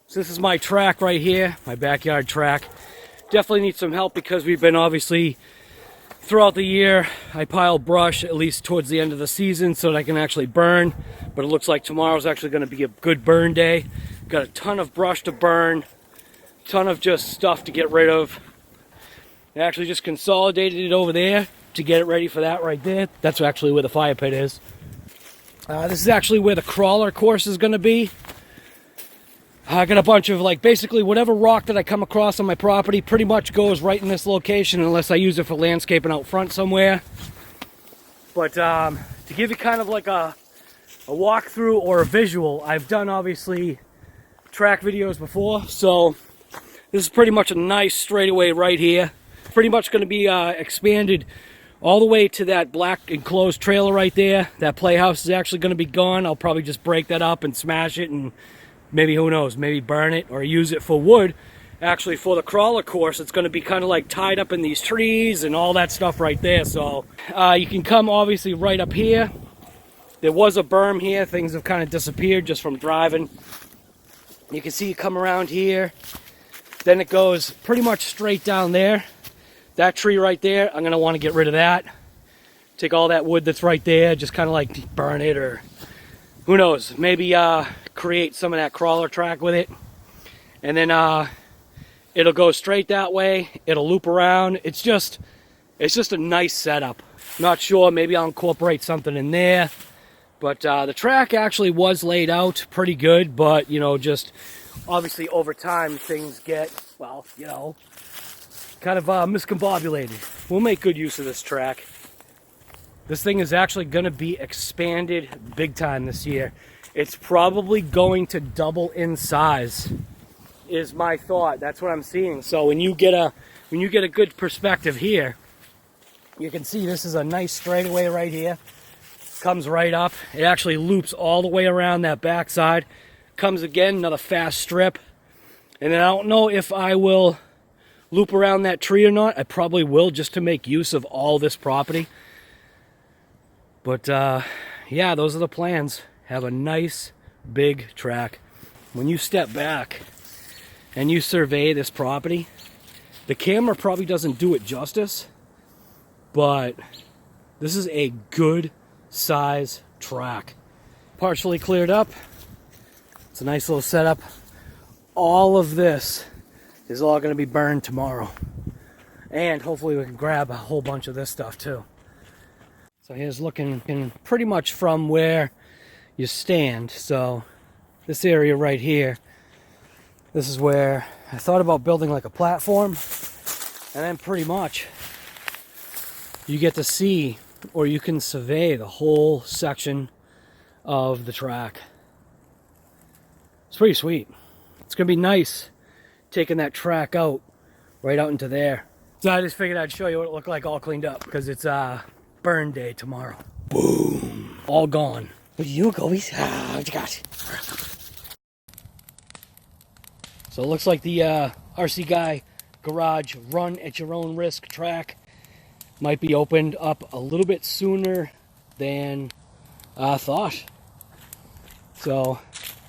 So this is my track right here, my backyard track. Definitely needs some help because we've been obviously, throughout the year, I pile brush at least towards the end of the season so that I can actually burn. But it looks like tomorrow's actually going to be a good burn day. Got a ton of brush to burn, ton of just stuff to get rid of. I actually just consolidated it over there to get it ready for that right there. That's actually where the fire pit is. This is actually where the crawler course is going to be. I got a bunch of, like, basically whatever rock that I come across on my property pretty much goes right in this location unless I use it for landscaping out front somewhere. But to give you kind of like a walkthrough or a visual, I've done obviously track videos before, so this is pretty much a nice straightaway right here. Pretty much going to be expanded all the way to that black enclosed trailer right there. That playhouse is actually going to be gone. I'll probably just break that up and smash it and maybe, who knows, maybe burn it or use it for wood. Actually, for the crawler course, it's going to be kind of like tied up in these trees and all that stuff right there. So you can come obviously right up here. There was a berm here. Things have kind of disappeared just from driving. You can see you come around here. Then it goes pretty much straight down there. That tree right there, I'm going to want to get rid of that. Take all that wood that's right there, just kind of like burn it, or who knows, maybe create some of that crawler track with it. And then it'll go straight that way. It'll loop around. It's just a nice setup. Not sure, maybe I'll incorporate something in there. But the track actually was laid out pretty good, but, you know, just obviously over time things get, well, you know, kind of miscombobulated. We'll make good use of this track. This thing is actually going to be expanded big time this year. It's probably going to double in size, is my thought. That's what I'm seeing. So when you get a good perspective here, you can see this is a nice straightaway right here. Comes right up. It actually loops all the way around that backside. Comes again, another fast strip. And then I don't know if I will loop around that tree or not. I probably will, just to make use of all this property. But yeah, those are the plans. Have a nice big track. When you step back and you survey this property, the camera probably doesn't do it justice, but this is a good size track. Partially cleared up. It's a nice little setup. All of this is all going to be burned tomorrow, and hopefully we can grab a whole bunch of this stuff too. So here's looking pretty much from where you stand. So this area right here, this is where I thought about building like a platform, and then pretty much you get to see, or you can survey the whole section of the track. It's pretty sweet. It's gonna be nice taking that track out right out into there. So I just figured I'd show you what it looked like all cleaned up, because it's burn day tomorrow. Boom, all gone. What you Gobies? What you got? So it looks like the RC Guy Garage Run at Your Own Risk track might be opened up a little bit sooner than I thought. So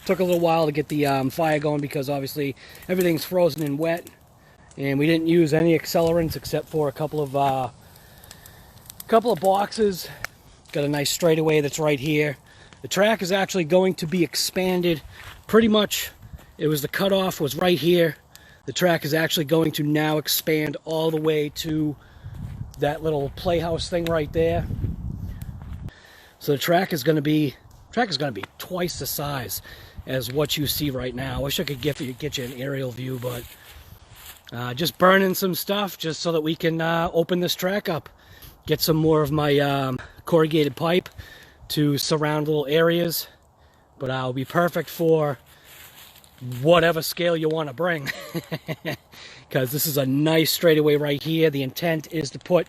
took a little while to get the fire going, because obviously everything's frozen and wet, and we didn't use any accelerants except for a couple of boxes. Got a nice straightaway that's right here. The track is actually going to be expanded pretty much. It was the cutoff was right here. The track is actually going to now expand all the way to that little playhouse thing right there. So the track is going to be twice the size as what you see right now. I wish I could get you an aerial view, but just burning some stuff just so that we can open this track up. Get some more of my corrugated pipe to surround little areas, but it'll be perfect for whatever scale you want to bring, because this is a nice straightaway right here. The intent is to put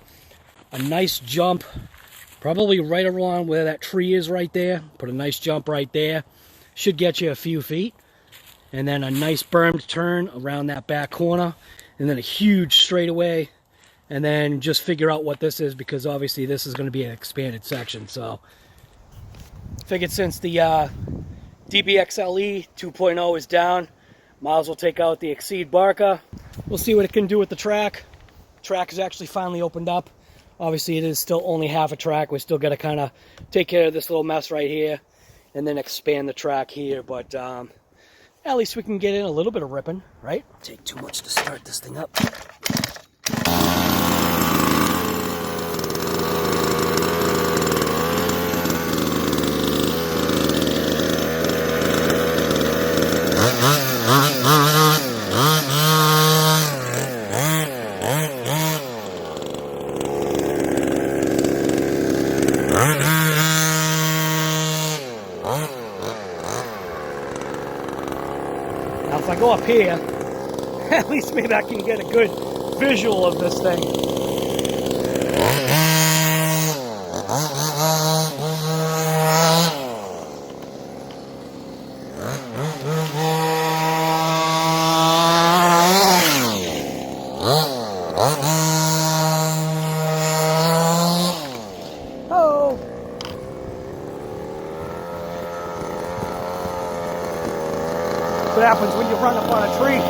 a nice jump probably right around where that tree is right there. Put a nice jump right there. Should get you a few feet, and then a nice bermed turn around that back corner, and then a huge straightaway, and then just figure out what this is, because obviously this is going to be an expanded section. So figured since the DBXL-E 2.0 is down, Might as well take out the Exceed Barca. We'll see what it can do with the track. Track is actually finally opened up. Obviously, it is still only half a track. We still got to kind of take care of this little mess right here and then expand the track here. But at least we can get in a little bit of ripping, right? Take too much to start this thing up. Now if I go up here, at least maybe I can get a good visual of this thing. What happens when you run up on a tree?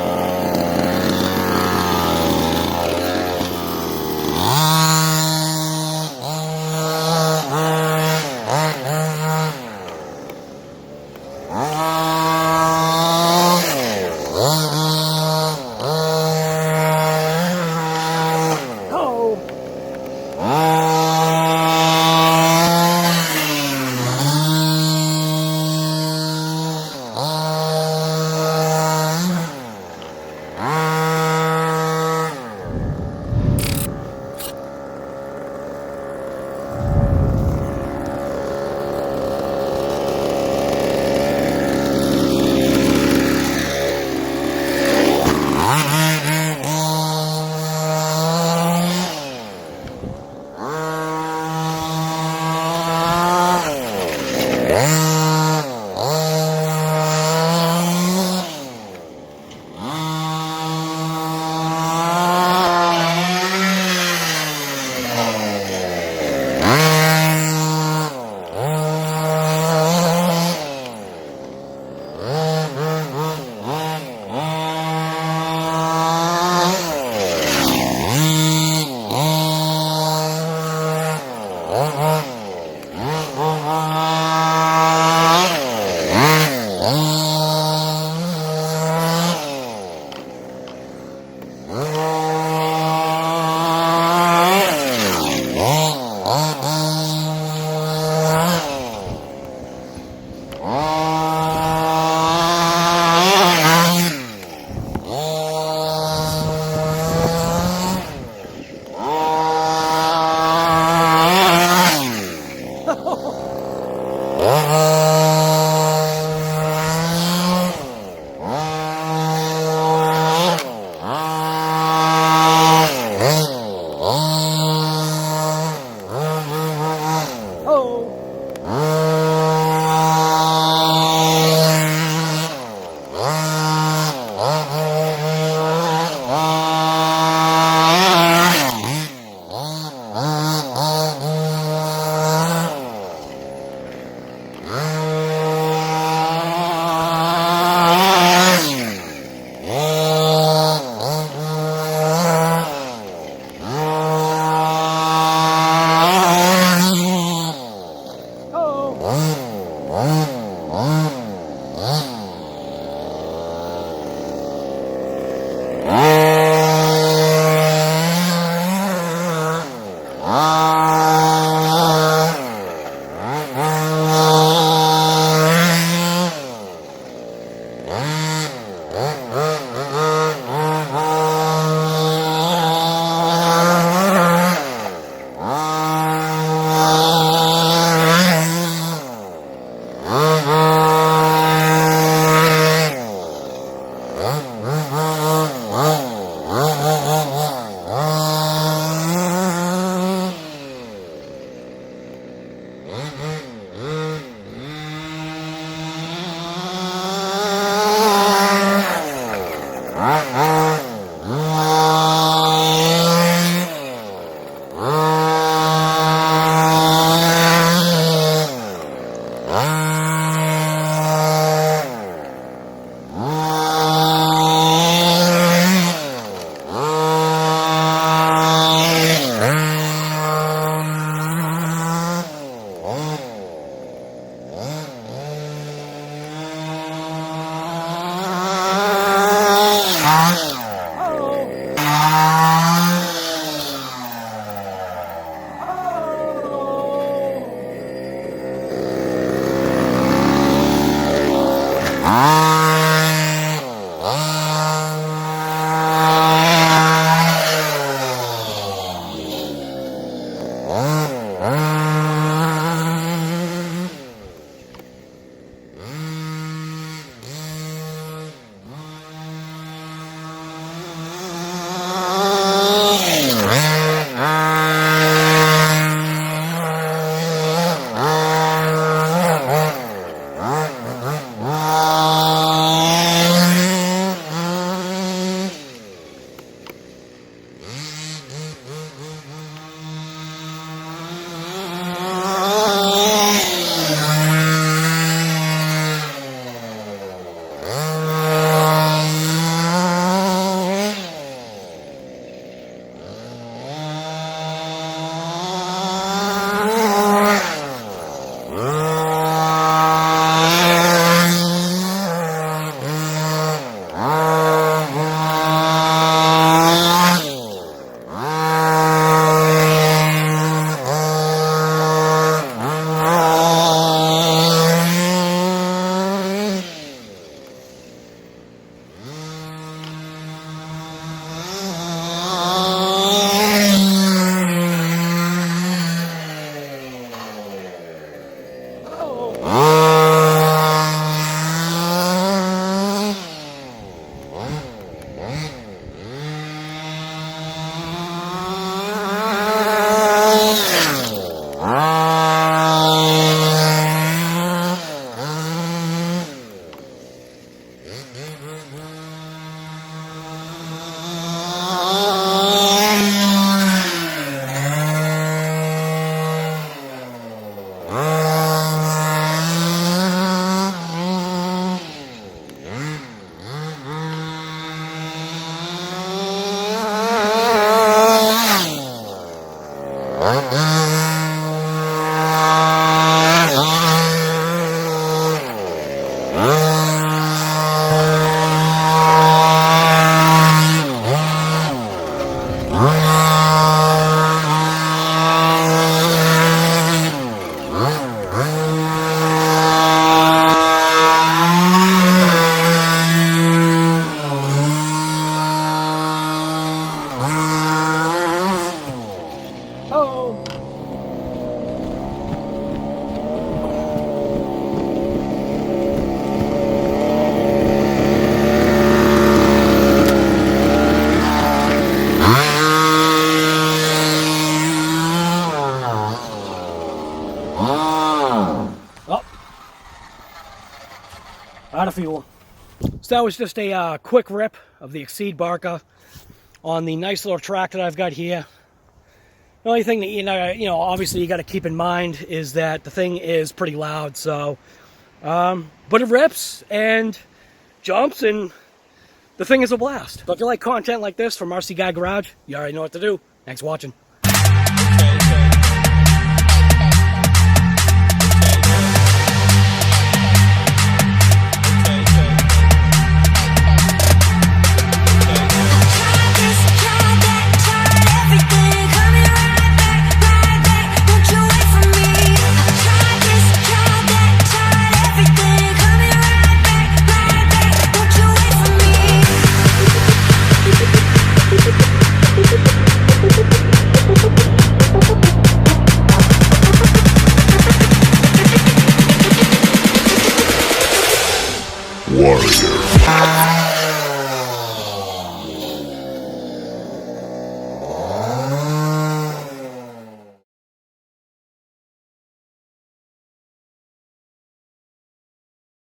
Out of fuel. So that was just a quick rip of the Exceed Barca on the nice little track that I've got here. The only thing that, you know, obviously you got to keep in mind is that the thing is pretty loud. So, but it rips and jumps, and the thing is a blast. So if you like content like this from RC Guy Garage, you already know what to do. Thanks for watching.